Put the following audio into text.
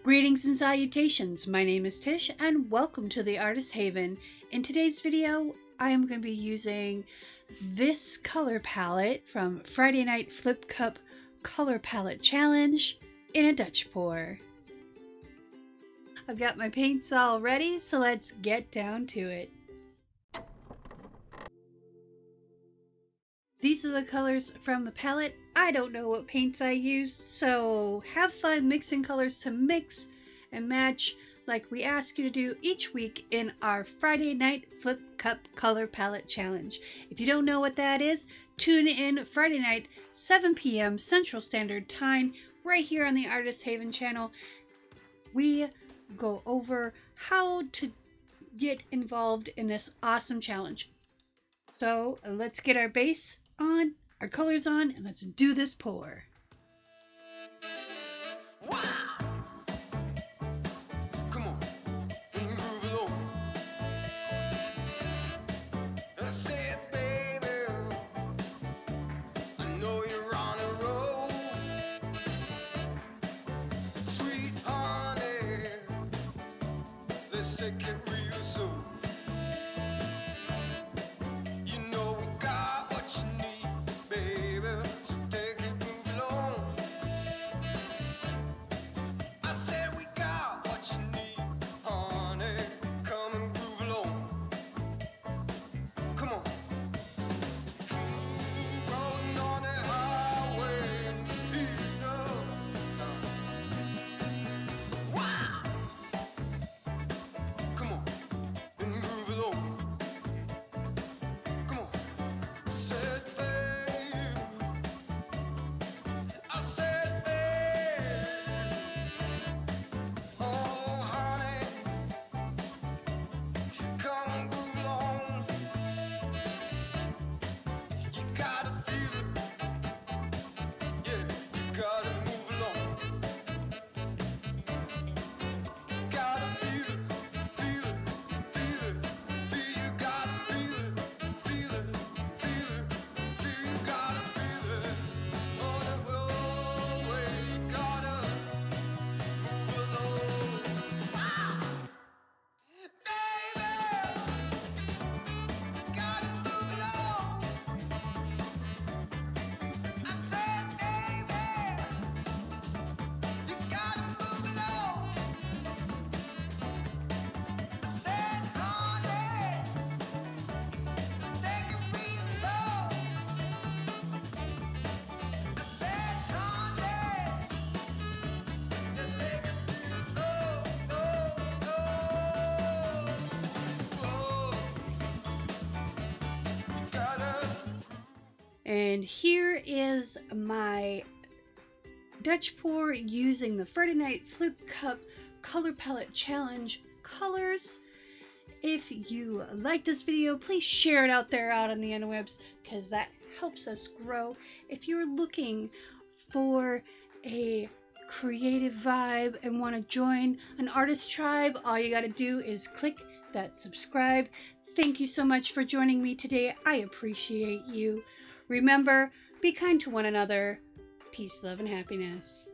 Greetings and salutations, my name is Tish and welcome to the Artist Haven. In today's video, I am going to be using this color palette from Friday Night Flip Cup Color Palette Challenge in a Dutch pour. I've got my paints all ready, so let's get down to it. These are the colors from the palette. I don't know what paints I used, so have fun mixing colors to mix and match like we ask you to do each week in our Friday Night Flip Cup Color Palette Challenge. If you don't know what that is, tune in Friday night, 7 p.m. Central Standard Time, right here on the Artist Haven channel. We go over how to get involved in this awesome challenge. So let's get our base on, our colors on, and let's do this pour. Wow. Come on, move along. That's it, baby. I know you're on a roll. Sweet honey, let's take it real soon. And here is my Dutch pour using the Friday Night Flip Cup Color Palette Challenge colors. If you like this video, please share it out there out on the interwebs because that helps us grow. If you're looking for a creative vibe and want to join an artist tribe, all you got to do is click that subscribe. Thank you so much for joining me today. I appreciate you. Remember, be kind to one another. Peace, love, and happiness.